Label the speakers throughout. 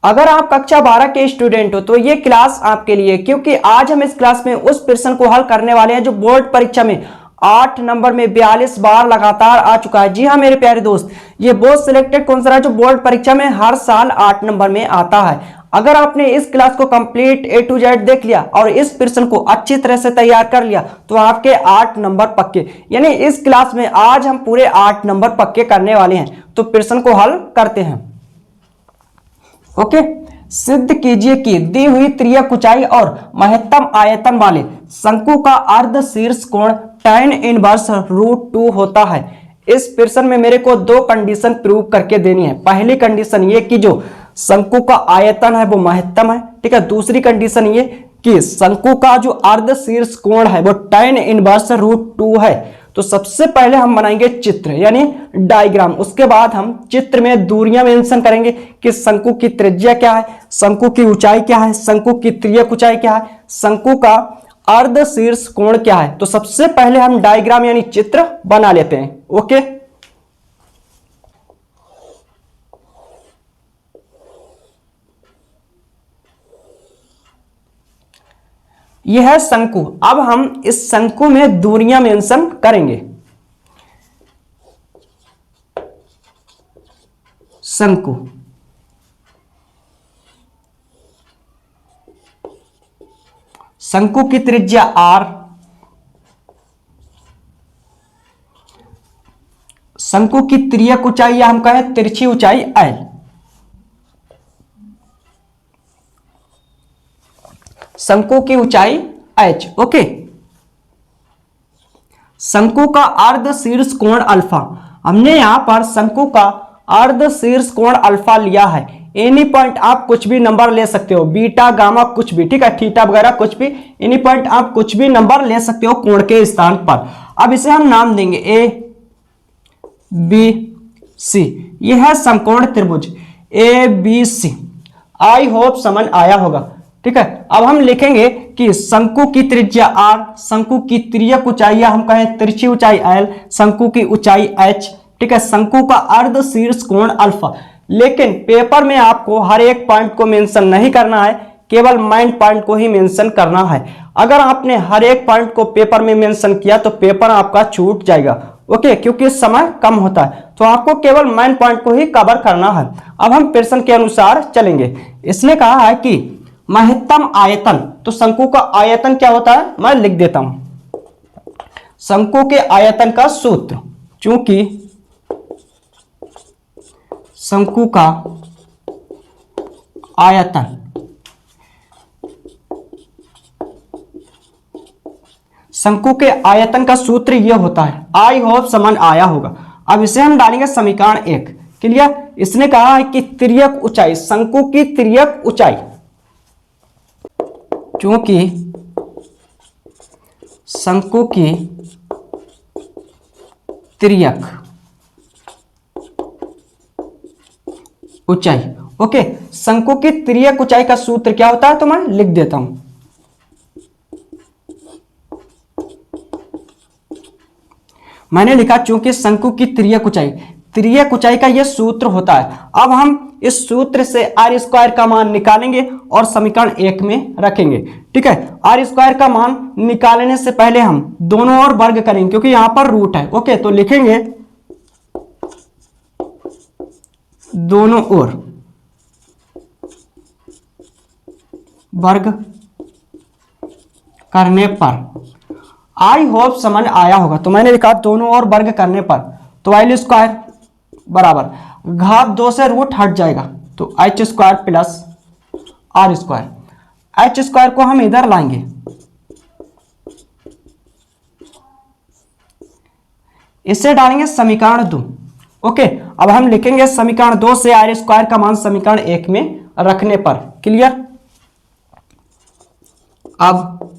Speaker 1: अगर आप कक्षा 12 के स्टूडेंट हो तो ये क्लास आपके लिए, क्योंकि आज हम इस क्लास में उस प्रश्न को हल करने वाले हैं जो बोर्ड परीक्षा में 8 नंबर में 42 बार लगातार आ चुका है। जी हाँ मेरे प्यारे दोस्त, ये बहुत सिलेक्टेड क्वेश्चन है जो बोर्ड परीक्षा में हर साल 8 नंबर में आता है। अगर आपने इस क्लास को कंप्लीट A to Z देख लिया और इस प्रश्न को अच्छी तरह से तैयार कर लिया तो आपके 8 नंबर पक्के। यानी इस क्लास में आज हम पूरे 8 नंबर पक्के करने वाले हैं। तो प्रश्न को हल करते हैं। ओके, सिद्ध कीजिए कि दी हुई त्रियक ऊंचाई और महत्तम आयतन वाले शंकु का अर्ध शीर्ष कोण tan इनवर्स √2 होता है। इस प्रश्न में मेरे को दो कंडीशन प्रूव करके देनी है। पहली कंडीशन ये कि जो शंकु का आयतन है वो महत्तम है, ठीक है। दूसरी कंडीशन ये कि शंकु का जो अर्ध शीर्ष कोण है वो tan इनवर्स √2 है। तो सबसे पहले हम बनाएंगे चित्र यानी डायग्राम, उसके बाद हम चित्र में दूरियां मेंशन करेंगे कि शंकु की त्रिज्या क्या है, शंकु की ऊंचाई क्या है, शंकु की त्रियक ऊंचाई क्या है, शंकु का अर्ध शीर्ष कोण क्या है। तो सबसे पहले हम डायग्राम यानी चित्र बना लेते हैं। ओके, यह है शंकु। अब हम इस शंकु में दूरियां मेंशन करेंगे। शंकु शंकु की त्रिज्या r, शंकु की त्रियक ऊंचाई या हम कहें तिरछी ऊंचाई l, शंकु की ऊंचाई h। ओके, शंकु का अर्ध शीर्ष कोण अल्फा। हमने यहां पर शंकु का अर्ध शीर्ष कोण अल्फा लिया है। एनी पॉइंट आप कुछ भी नंबर ले सकते हो, बीटा गामा कुछ भी, ठीक है, थीटा वगैरह कुछ भी, एनी पॉइंट आप कुछ भी नंबर ले सकते हो कोण के स्थान पर। अब इसे हम नाम देंगे ए बी सी। यह है समकोण त्रिभुज A B C. I hope समझ आया होगा, ठीक है। अब हम लिखेंगे कि शंकु की त्रिज्या r, शंकु की त्रियक ऊंचाई या हम कहें तिरछी ऊंचाई l, शंकु की ऊंचाई h, ठीक है, शंकु का अर्ध शीर्ष कोण अल्फा। लेकिन पेपर में आपको हर एक पॉइंट को मेंशन नहीं करना है, केवल मेन पॉइंट को ही मेंशन करना है। अगर आपने हर एक पॉइंट को पेपर में मेंशन किया तो पेपर आपका छूट जाएगा। ओके, क्योंकि समय कम होता है, तो आपको केवल मेन पॉइंट को ही कवर करना है। अब हम प्रश्न के अनुसार चलेंगे। इसने कहा है कि महत्तम आयतन, तो शंकु का आयतन क्या होता है मैं लिख देता हूं। शंकु के आयतन का सूत्र, चूंकि शंकु का आयतन शंकु के आयतन का सूत्र यह होता है। आई होप समझ आया होगा। अब इसे हम डालेंगे समीकरण 1। क्लियर। इसने कहा है कि तिर्यक ऊंचाई, शंकु की तिर्यक ऊंचाई, क्योंकि शंकु की तिर्यक ऊंचाई। ओके, शंकु की तिर्यक ऊंचाई का सूत्र क्या होता है तो मैं लिख देता हूं। मैंने लिखा चूंकि शंकु की तिर्यक ऊंचाई का यह सूत्र होता है। अब हम इस सूत्र से r स्क्वायर का मान निकालेंगे और समीकरण 1 में रखेंगे, ठीक है। r स्क्वायर का मान निकालने से पहले हम दोनों ओर वर्ग करेंगे क्योंकि यहां पर रूट है। ओके, तो लिखेंगे दोनों ओर वर्ग करने पर। आई होप समझ आया होगा। तो मैंने लिखा दोनों ओर वर्ग करने पर, तो l स्क्वायर बराबर घात 2 से रूट हट जाएगा तो h square plus r square. h square को हम इधर लाएंगे, इसे डालेंगे समीकरण 2। ओके, अब हम लिखेंगे समीकरण 2 से r स्क्वायर का मान समीकरण 1 में रखने पर। क्लियर। अब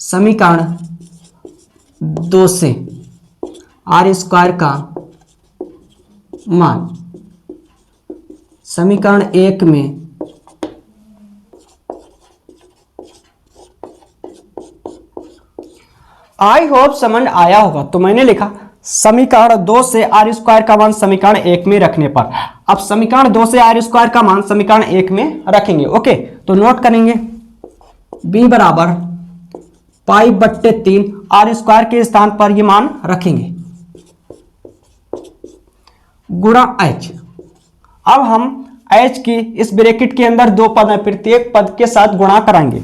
Speaker 1: समीकरण 2 से r स्क्वायर का मान समीकरण 1 में आई होप समझ आया होगा। तो मैंने लिखा समीकरण 2 से आर स्क्वायर का मान समीकरण 1 में रखने पर। अब समीकरण 2 से आर स्क्वायर का मान समीकरण 1 में रखेंगे। ओके, तो नोट करेंगे b बराबर पाई बट्टे 3 आर स्क्वायर के स्थान पर ये मान रखेंगे गुणा h। अब हम h की इस ब्रैकेट के अंदर दो पद हैं, प्रत्येक पद के साथ गुणा कराएंगे।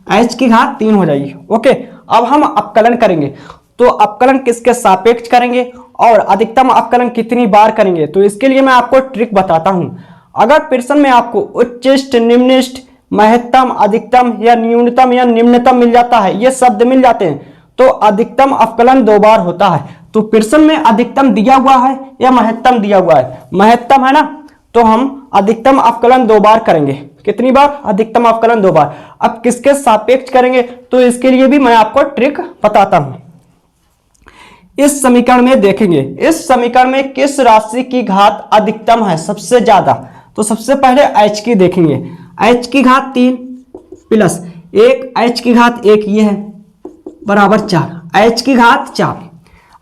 Speaker 1: h की घात 3 हो जाएगी। ओके, अब हम अपकलन करेंगे। तो अपकलन किसके सापेक्ष करेंगे और अधिकतम अपकलन कितनी बार करेंगे, तो इसके लिए मैं आपको ट्रिक बताता हूं। अगर प्रश्न में आपको उच्चिष्ट, निम्निष्ट, महत्तम, अधिकतम या न्यूनतम या निम्नतम मिल जाता है, ये शब्द मिल जाते हैं, तो अधिकतम अपकलन 2 बार होता है। तो प्रश्न में अधिकतम दिया हुआ है या महत्तम दिया हुआ है, महत्तम है ना, तो हम अधिकतम अपकलन 2 बार करेंगे। कितनी बार? अधिकतम अपकलन 2 बार। अब किसके सापेक्ष करेंगे, तो इसके लिए भी मैं आपको ट्रिक बताता हूं। इस समीकरण में देखेंगे, इस समीकरण में किस राशि की घात अधिकतम है, सबसे ज्यादा। तो सबसे पहले h की देखेंगे, h की घात 3 प्लस 1 h की घात 1 ये है बराबर 4, h की घात 4,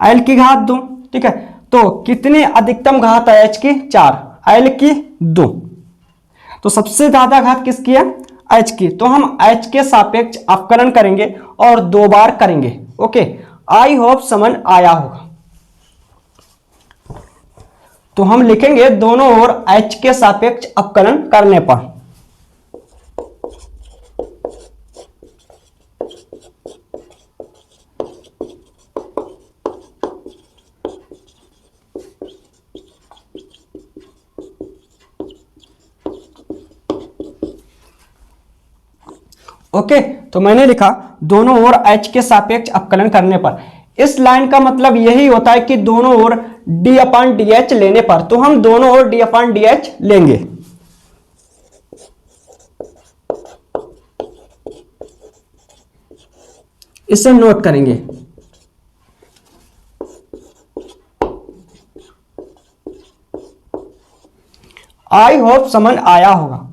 Speaker 1: l की घात 2। ठीक है, तो कितनी अधिकतम घात है h की? 4, l की 2। तो सबसे ज्यादा घात किसकी है? h की। तो हम h के सापेक्ष अपकलन करेंगे और 2 बार करेंगे। ओके, आई होप समझ आया होगा। तो हम लिखेंगे दोनों ओर h के सापेक्ष अपकलन करने पर। ओके, तो मैंने लिखा दोनों ओर h के सापेक्ष अपकलन करने पर। इस लाइन का मतलब यही होता है कि दोनों ओर d/dh लेने पर, तो हम दोनों ओर d/dh लेंगे। इसे नोट करेंगे। आई होप समझ आया होगा।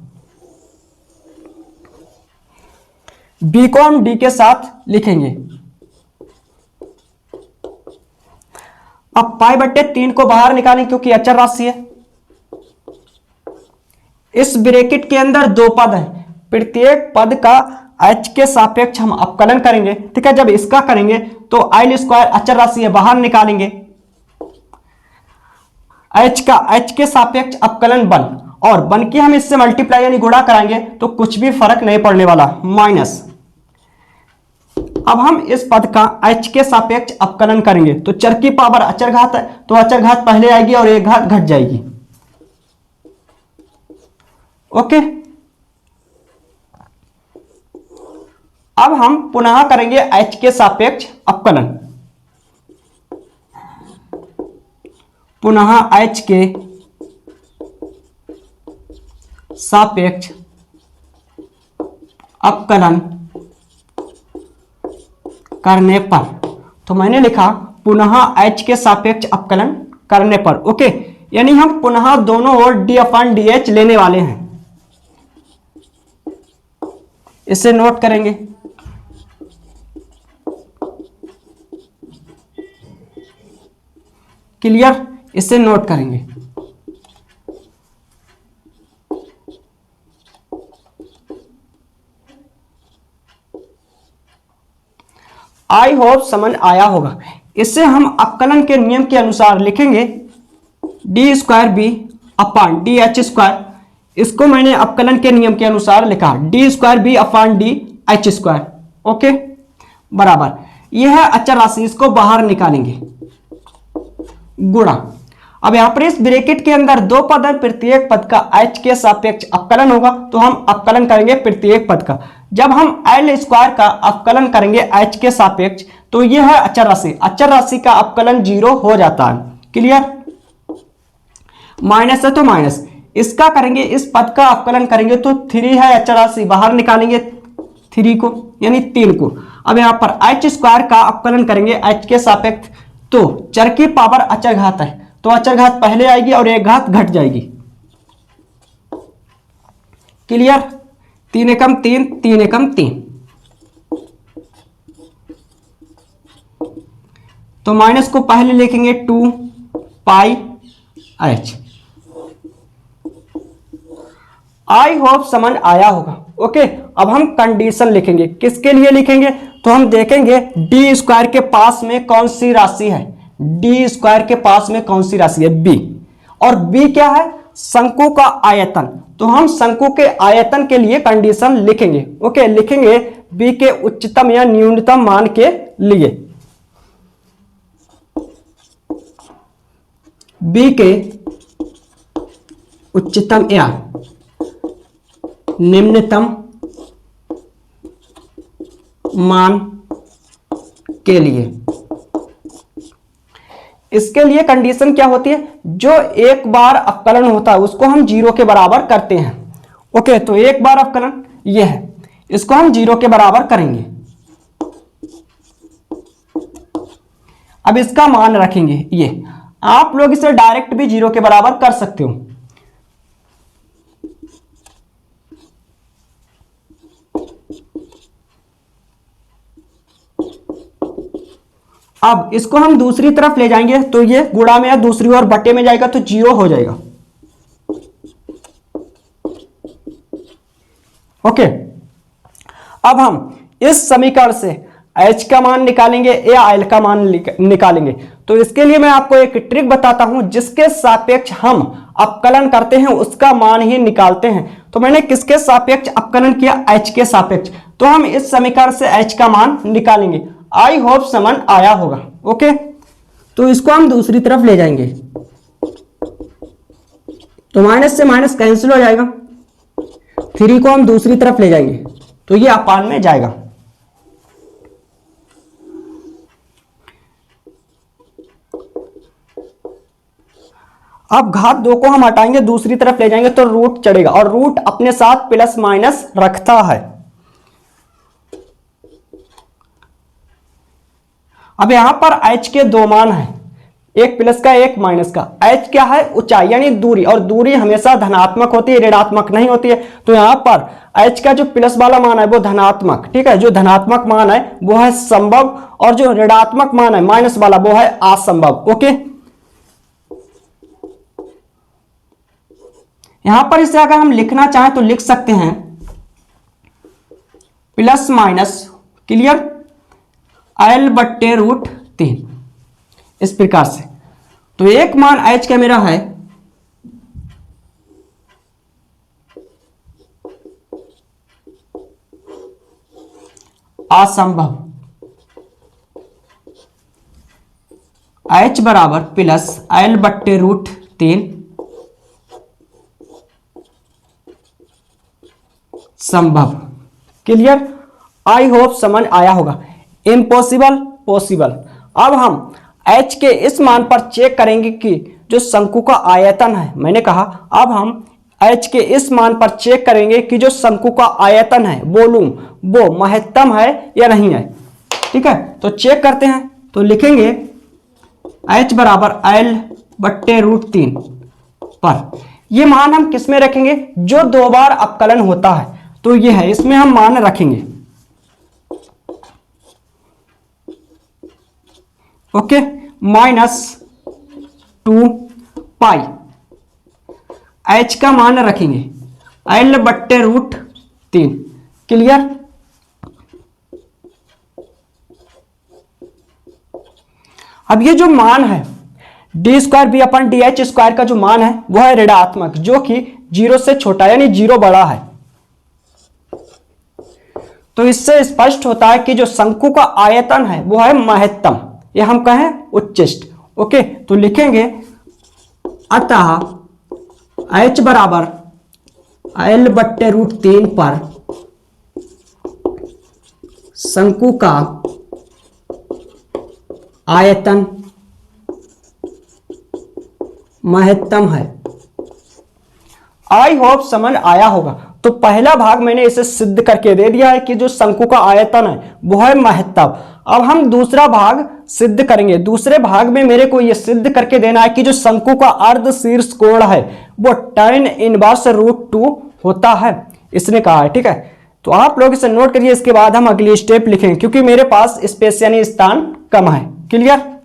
Speaker 1: b को हम d के साथ लिखेंगे। अब π/3 को बाहर निकालें क्योंकि अचर राशि है। इस ब्रैकेट के अंदर 2 पद हैं, प्रत्येक पद का h के सापेक्ष हम अपकलन करेंगे। ठीक है, जब इसका करेंगे तो l स्क्वायर अचर राशि है, बाहर निकालेंगे h का h के सापेक्ष अपकलन 1, और 1 की हम इससे मल्टीप्लाई यानी गुणा कराएंगे तो कुछ भी फर्क नहीं पड़ने वाला, माइनस। अब हम इस पद का h के सापेक्ष अपकलन करेंगे, तो चर की पावर अचर घात है, तो अचर घात पहले आएगी और एक घात घट जाएगी। ओके, अब हम पुनः करेंगे h के सापेक्ष अपकलन। पुनः h के सापेक्ष अपकलन करने पर, तो मैंने लिखा पुनः h के सापेक्ष अपकलन करने पर। ओके, यानी हम पुनः दोनों ओर d/dh लेने वाले हैं। इसे नोट करेंगे। क्लियर? इसे नोट करेंगे। आई होप समझ आया होगा। इससे हम अपकलन के नियम के अनुसार लिखेंगे d²b/dh²। इसको मैंने अपकलन के नियम के अनुसार लिखा d²b/dh²। ओके, बराबर यह है अचर राशि, इसको बाहर निकालेंगे गुणा। अब यहां पर इस ब्रैकेट के अंदर 2 पद है, प्रत्येक पद का h के सापेक्ष अपकलन होगा, तो हम अपकलन करेंगे प्रत्येक पद का। जब हम l स्क्वायर का अपकलन करेंगे h के सापेक्ष, तो यह है अचर राशि, अचर राशि का अपकलन 0 हो जाता है। क्लियर? माइनस है तो माइनस, इसका करेंगे, इस पद का अपकलन करेंगे तो 3 है अचर राशि, बाहर निकालेंगे 3 को यानी 3 को। अब यहां पर h स्क्वायर का अपकलन करेंगे h के सापेक्ष, तो चर की पावर अचर घात है, तो अचर घात पहले आएगी और एक घात घट जाएगी। क्लियर? 3 एकम 3, 3 एकम 3, तो माइनस को पहले लिखेंगे 2 पाई h। आई होप समझ आया होगा। ओके, अब हम कंडीशन लिखेंगे। किसके लिए लिखेंगे? तो हम देखेंगे डी स्क्वायर के पास में कौन सी राशि है। डी स्क्वायर के पास में कौन सी राशि है? बी। और बी क्या है? शंकु का आयतन। तो हम शंकु के आयतन के लिए कंडीशन लिखेंगे। ओके, लिखेंगे बी के उच्चतम या न्यूनतम मान के लिए। बी के उच्चतम या निम्नतम मान के लिए। इसके लिए कंडीशन क्या होती है? जो एक बार अवकलन होता है उसको हम 0 के बराबर करते हैं। ओके, तो एक बार अवकलन ये है, इसको हम 0 के बराबर करेंगे। अब इसका मान रखेंगे ये। आप लोग इसे डायरेक्ट भी 0 के बराबर कर सकते हो। अब इसको हम दूसरी तरफ ले जाएंगे तो ये गुणा में या दूसरी ओर बटे में जाएगा तो 0 हो जाएगा। ओके, अब हम इस समीकरण से h का मान निकालेंगे या l का मान निकालेंगे। तो इसके लिए मैं आपको एक ट्रिक बताता हूं, जिसके सापेक्ष हम अपकलन करते हैं उसका मान ही निकालते हैं। तो मैंने किसके सापेक्ष अपकलन किया? h के सापेक्ष। तो हम इस समीकरण से h का मान निकालेंगे। आई होप समझ आया होगा। ओके, तो इसको हम दूसरी तरफ ले जाएंगे तो माइनस से माइनस कैंसिल हो जाएगा। 3 को हम दूसरी तरफ ले जाएंगे तो ये अपान में जाएगा। अब घात 2 को हम हटाएंगे, दूसरी तरफ ले जाएंगे तो रूट चढ़ेगा, और रूट अपने साथ प्लस माइनस रखता है। अब यहां पर h के 2 मान हैं, एक प्लस का एक माइनस का। h क्या है? ऊंचाई यानी दूरी, और दूरी हमेशा धनात्मक होती है, ऋणात्मक नहीं होती है। तो यहां पर h का जो प्लस वाला मान है वो धनात्मक, ठीक है। जो धनात्मक मान है वो है संभव, और जो ऋणात्मक मान है माइनस वाला वो है असंभव। ओके, यहां पर इसे अगर हम लिखना चाहें तो लिख सकते हैं प्लस माइनस, क्लियर, l बट्टे रूट 3, इस प्रकार से। तो एक मान h का मेरा है असंभव, h बराबर प्लस l बट्टे रूट 3 संभव। क्लियर? आई होप समझ आया होगा। Impossible, possible. अब हम h के इस मान पर चेक करेंगे कि जो शंकु का आयतन है, मैंने कहा अब हम h के इस मान पर चेक करेंगे कि जो शंकु का आयतन है, वॉल्यूम, वो महत्तम है या नहीं है। ठीक है, तो चेक करते हैं। तो लिखेंगे h बराबर l बट्टे रूट 3 पर ये मान हम किस में रखेंगे? जो 2 बार अपकलन होता है तो ये है, इसमें हम मान रखेंगे। ओके, -2 पाई h का मान रखेंगे l बट्टे रूट 3। क्लियर? अब ये जो मान है डी स्क्वायर बी अपन डी एच स्क्वायर का जो मान है वो है ऋणात्मक, जो कि 0 से छोटा यानी 0 बड़ा है। तो इससे स्पष्ट होता है कि जो शंकु का आयतन है वो है महत्तम, ये हम कहें उच्चिष्ट। ओके, तो लिखेंगे अतः h बराबर l बट्टे रूट 3 पर शंकु का आयतन महत्तम है। आई होप समझ आया होगा। तो पहला भाग मैंने इसे सिद्ध करके दे दिया है कि जो शंकु का आयतन है वो है महत्तम। अब हम दूसरा भाग सिद्ध करेंगे। दूसरे भाग में मेरे को यह सिद्ध करके देना है कि जो शंकु का अर्ध शीर्ष कोण है वो tan इनवर्स रूट 2 होता है। इसने कहा है, ठीक है। तो आप लोग इसे नोट करिए, इसके बाद हम अगली स्टेप लिखेंगे क्योंकि मेरे पास स्पेस यानी स्थान कम है। क्लियर।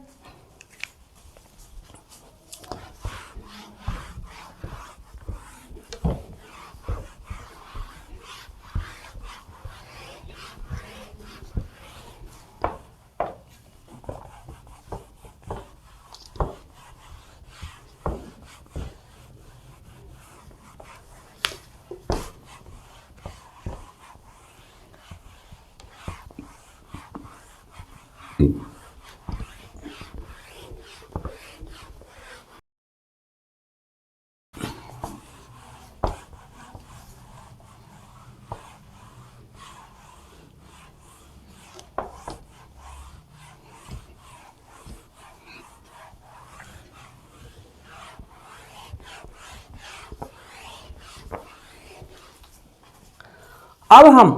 Speaker 1: अब हम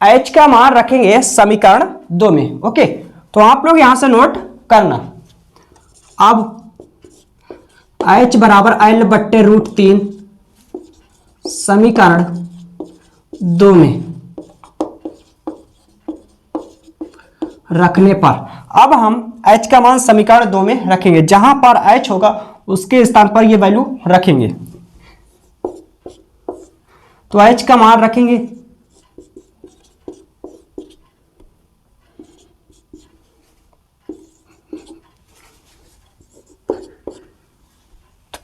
Speaker 1: h का मान रखेंगे समीकरण 2 में। ओके, तो आप लोग यहां से नोट करना। अब h बराबर L/√3 समीकरण 2 में रखने पर, अब हम h का मान समीकरण 2 में रखेंगे, जहां पर h होगा उसके स्थान पर ये वैल्यू रखेंगे। तो h का मान रखेंगे,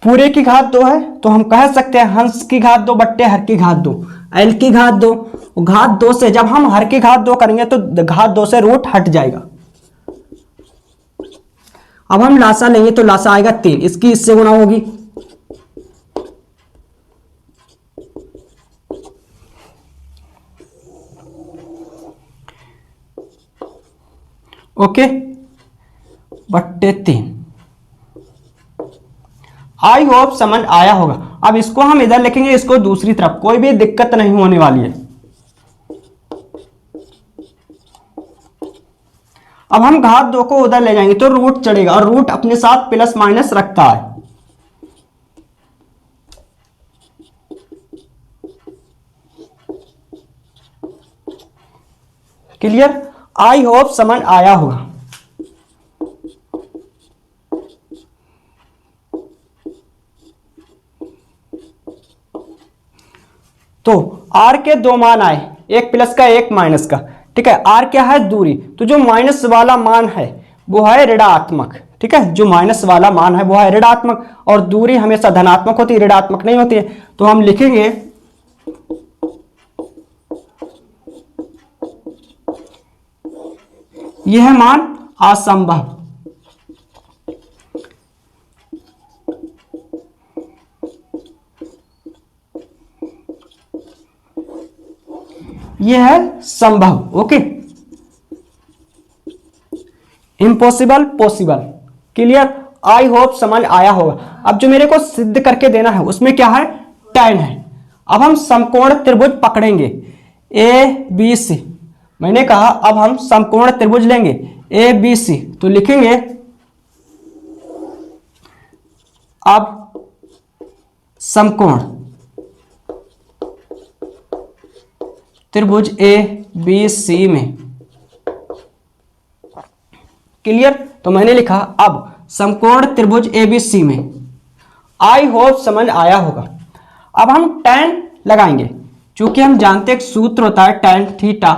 Speaker 1: पूरे की घात 2 है तो हम कह सकते हैं हंस की घात 2 बट्टे हर की घात 2, एल की घात 2। घात 2 से जब हम हर की घात 2 करेंगे तो घात 2 से रूट हट जाएगा। अब हम लासा लेंगे तो लासा आएगा 3, इसकी इससे गुणा होगी। ओके, बट्टे 3। आई होप समझ आया होगा। अब इसको हम इधर लिखेंगे, इसको दूसरी तरफ, कोई भी दिक्कत नहीं होने वाली है। अब हम घात 2 को उधर ले जाएंगे तो रूट चढ़ेगा, और रूट अपने साथ प्लस माइनस रखता है। क्लियर। आई होप समझ आया होगा। तो r के 2 मान आए, एक प्लस का एक माइनस का, ठीक है। r क्या है? दूरी। तो जो माइनस वाला मान है वो है ऋणात्मक, ठीक है। जो माइनस वाला मान है वो है ऋणात्मक, और दूरी हमेशा धनात्मक होती है, ऋणात्मक नहीं होती है। तो हम लिखेंगे यह मान असंभव। यह है संभव। Okay, impossible possible. Clear. I hope समझ आया होगा। अब जो मेरे को सिद्ध करके देना है उसमें क्या है? tan है। अब हम समकोण त्रिभुज पकड़ेंगे ए बी सी। मैंने कहा अब हम समकोण त्रिभुज लेंगे ए बी सी, तो लिखेंगे अब समकोण त्रिभुज ए बी सी में। क्लियर। तो मैंने लिखा अब समकोण त्रिभुज ए बी सी में। आई होप समझ आया होगा। अब हम tan लगाएंगे, क्योंकि हम जानते हैं एक सूत्र होता है tan थीटा।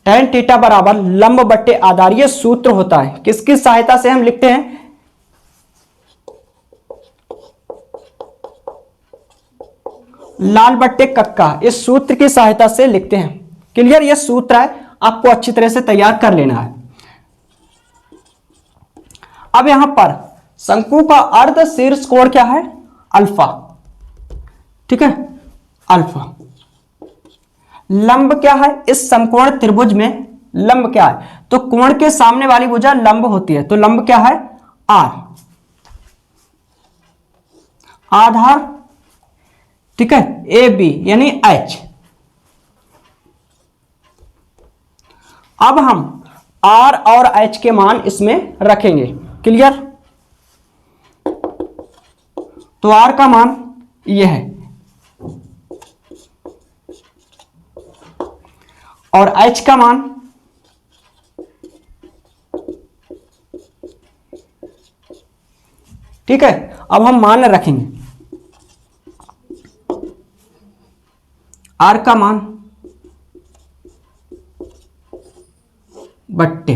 Speaker 1: tan थीटा बराबर लंब बट्टे आधार, ये सूत्र होता है। किसकी सहायता से हम लिखते हैं? लाल बट्टे कक्का, इस सूत्र की सहायता से लिखते हैं। क्लियर। ये सूत्र है, आपको अच्छी तरह से तैयार कर लेना है। अब यहां पर शंकु का अर्ध शीर्ष कोण क्या है? अल्फा, ठीक है, अल्फा। लंब क्या है इस समकोण त्रिभुज में? लंब क्या है? तो कोण के सामने वाली भुजा लंब होती है, तो लंब क्या है? आर। आधार, ठीक है, ए बी यानी एच। अब हम आर और एच के मान इसमें रखेंगे। क्लियर। तो r का मान ये है और h का मान ठीक है। अब हम मान रखेंगे r का मान बट्टे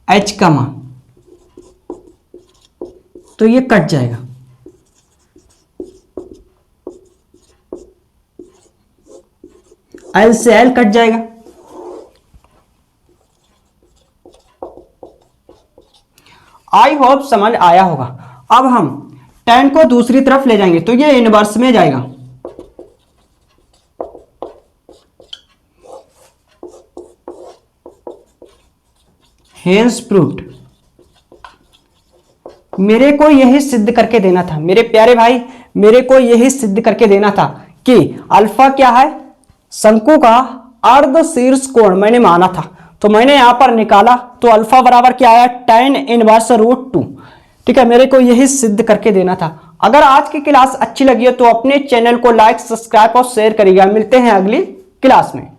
Speaker 1: h का मान, तो ये कट जाएगा। L से L कट जाएगा। आई होप समझ आया होगा। अब हम tan को दूसरी तरफ ले जाएंगे तो ये इनवर्स में जाएगा। Hence proved. मेरे को यही सिद्ध करके देना था मेरे प्यारे भाई, मेरे को यही सिद्ध करके देना था कि अल्फा क्या है, शंकु का अर्ध शीर्ष कोण मैंने माना था, तो मैंने यहां पर निकाला तो अल्फा बराबर क्या आया, tan इनवर्स √2। ठीक है, मेरे को यही सिद्ध करके देना था। अगर आज की क्लास अच्छी लगी हो तो अपने चैनल को लाइक, सब्सक्राइब और शेयर करिएगा। मिलते हैं अगली क्लास में।